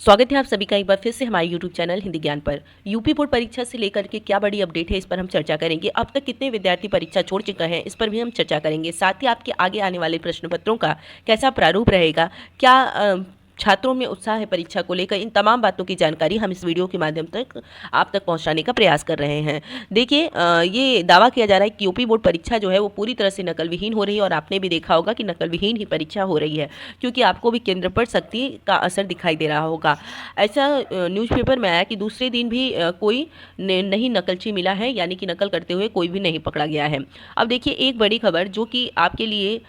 स्वागत है आप सभी का एक बार फिर से हमारे YouTube चैनल हिंदी ज्ञान पर। यूपी बोर्ड परीक्षा से लेकर के क्या बड़ी अपडेट है, इस पर हम चर्चा करेंगे। अब तक कितने विद्यार्थी परीक्षा छोड़ चुके हैं, इस पर भी हम चर्चा करेंगे। साथ ही आपके आगे आने वाले प्रश्न पत्रों का कैसा प्रारूप रहेगा, क्या छात्रों में उत्साह है परीक्षा को लेकर, इन तमाम बातों की जानकारी हम इस वीडियो के माध्यम तक आप तक पहुंचाने का प्रयास कर रहे हैं। देखिए, ये दावा किया जा रहा है कि यूपी बोर्ड परीक्षा जो है वो पूरी तरह से नकल विहीन हो रही है, और आपने भी देखा होगा कि नकल विहीन ही परीक्षा हो रही है, क्योंकि आपको भी केंद्र पर सख्ती का असर दिखाई दे रहा होगा। ऐसा न्यूज़पेपर में आया कि दूसरे दिन भी कोई नहीं नकलची मिला है, यानी कि नकल करते हुए कोई भी नहीं पकड़ा गया है। अब देखिए, एक बड़ी खबर जो कि आपके लिए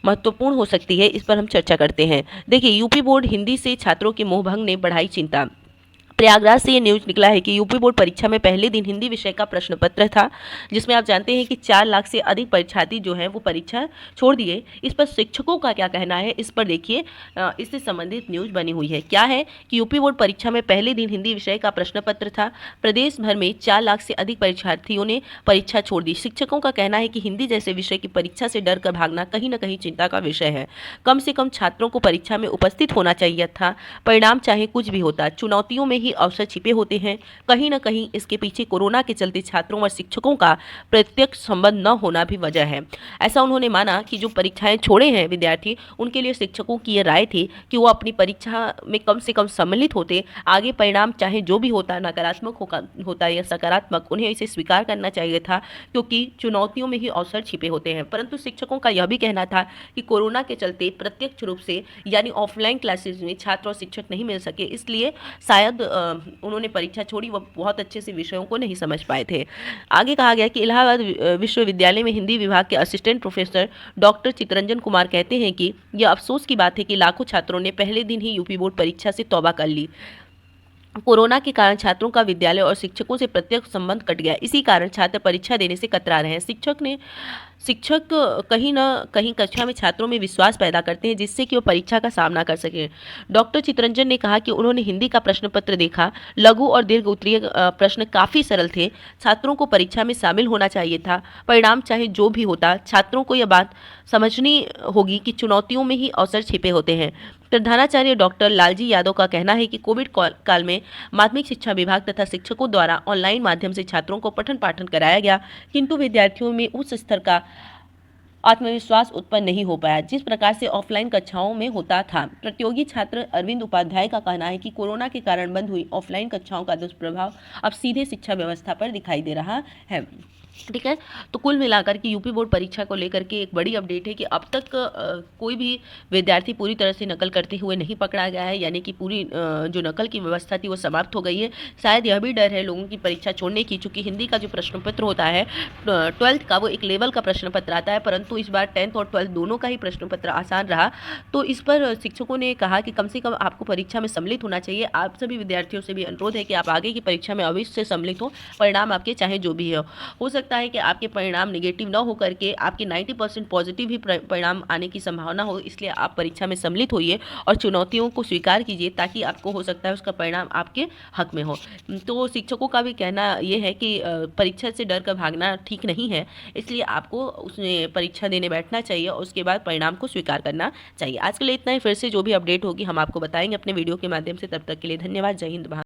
महत्वपूर्ण हो सकती है, इस पर हम चर्चा करते हैं। देखिए, यूपी बोर्ड हिंदी से छात्रों के मोहभंग ने बढ़ाई चिंता। प्रयागराज से ये न्यूज निकला है कि यूपी बोर्ड परीक्षा में पहले दिन हिंदी विषय का प्रश्न पत्र था, जिसमें आप जानते हैं कि 4 लाख से अधिक परीक्षार्थी जो हैं वो परीक्षा छोड़ दिए। इस पर शिक्षकों का क्या कहना है, इस पर देखिए, इससे संबंधित न्यूज बनी हुई है। क्या है कि यूपी बोर्ड परीक्षा में पहले दिन हिंदी विषय का प्रश्न पत्र था। प्रदेश भर में 4 लाख से अधिक परीक्षार्थियों ने परीक्षा छोड़ दी। शिक्षकों का कहना है कि हिंदी जैसे विषय की परीक्षा से डर कर भागना कहीं न कहीं चिंता का विषय है। कम से कम छात्रों को परीक्षा में उपस्थित होना चाहिए था। परिणाम चाहे कुछ भी होता, चुनौतियों में ही अवसर छिपे होते हैं। कहीं न कहीं इसके पीछे कोरोना के चलते छात्रों और शिक्षकों का प्रत्यक्ष संबंध न होना भी वजह है। ऐसा उन्होंने माना कि जो परीक्षाएं छोड़े हैं विद्यार्थी, उनके लिए शिक्षकों की यह राय थी कि वो अपनी परीक्षा में कम से कम सम्मिलित होते। आगे परिणाम चाहे जो भी होता, नकारात्मक होता या सकारात्मक, उन्हें इसे स्वीकार करना चाहिए था, क्योंकि चुनौतियों में ही अवसर छिपे होते हैं। परंतु शिक्षकों का यह भी कहना था कि कोरोना के चलते प्रत्यक्ष रूप से यानी ऑफलाइन क्लासेज में छात्र और शिक्षक नहीं मिल सके, इसलिए शायद उन्होंने परीक्षा छोड़ी, वह बहुत अच्छे से विषयों को नहीं समझ पाए थे। आगे कहा गया कि इलाहाबाद विश्वविद्यालय में हिंदी विभाग के assistant professor doctor Chitranjan Kumar कहते हैं कि यह अफसोस की बात है कि लाखों छात्रों ने पहले दिन ही यूपी बोर्ड परीक्षा से तौबा कर ली। कोरोना के कारण छात्रों का विद्यालय और शिक्षकों से प्रत्यक्ष संबंध कट गया। इसी कारण छात्र परीक्षा देने से कतरा रहे हैं। शिक्षक कहीं न कहीं कक्षा में छात्रों में विश्वास पैदा करते हैं, जिससे कि वो परीक्षा का सामना कर सकें। डॉक्टर चितरंजन ने कहा कि उन्होंने हिंदी का प्रश्न पत्र देखा। लघु और दीर्घ उत्तरीय प्रश्न काफ़ी सरल थे। छात्रों को परीक्षा में शामिल होना चाहिए था। परिणाम चाहे जो भी होता, छात्रों को यह बात समझनी होगी कि चुनौतियों में ही अवसर छिपे होते हैं। प्रधानाचार्य डॉक्टर लालजी यादव का कहना है कि कोविड काल में माध्यमिक शिक्षा विभाग तथा शिक्षकों द्वारा ऑनलाइन माध्यम से छात्रों को पठन पाठन कराया गया, किंतु विद्यार्थियों में उच्च स्तर का आत्मविश्वास उत्पन्न नहीं हो पाया जिस प्रकार से ऑफलाइन कक्षाओं में होता था। प्रतियोगी छात्र अरविंद उपाध्याय का कहना है कि कोरोना के कारण बंद हुई ऑफलाइन कक्षाओं का दुष्प्रभाव अब सीधे शिक्षा व्यवस्था पर दिखाई दे रहा है। ठीक है, तो कुल मिलाकर के यूपी बोर्ड परीक्षा को लेकर के एक बड़ी अपडेट है कि अब तक कोई भी विद्यार्थी पूरी तरह से नकल करते हुए नहीं पकड़ा गया है, यानी कि पूरी जो नकल की व्यवस्था थी वो समाप्त हो गई है। शायद यह भी डर है लोगों की परीक्षा छोड़ने की, चूंकि हिंदी का जो प्रश्न पत्र होता है 12th का, वो एक लेवल का प्रश्न पत्र आता है, परंतु इस बार 10th और 12th दोनों का ही प्रश्न पत्र आसान रहा। तो इस पर शिक्षकों ने कहा कि कम से कम आपको परीक्षा में सम्मिलित होना चाहिए। आप सभी विद्यार्थियों से भी अनुरोध है कि आप आगे की परीक्षा में अवश्य सम्मिलित हो, परिणाम आपके चाहे जो भी हो सकता है कि आपके परिणाम नेगेटिव ना हो करके आपके 90% पॉजिटिव ही परिणाम आने की संभावना हो, इसलिए आप परीक्षा में सम्मिलित होइए और चुनौतियों को स्वीकार कीजिए, ताकि आपको हो सकता है उसका परिणाम आपके हक में हो। तो शिक्षकों का भी कहना ये है कि परीक्षा से डर कर भागना ठीक नहीं है, इसलिए आपको उसमें परीक्षा देने बैठना चाहिए और उसके बाद परिणाम को स्वीकार करना चाहिए। आज के लिए इतना ही। फिर से जो भी अपडेट होगी हम आपको बताएंगे अपने वीडियो के माध्यम से। तब तक के लिए धन्यवाद। जय हिंद।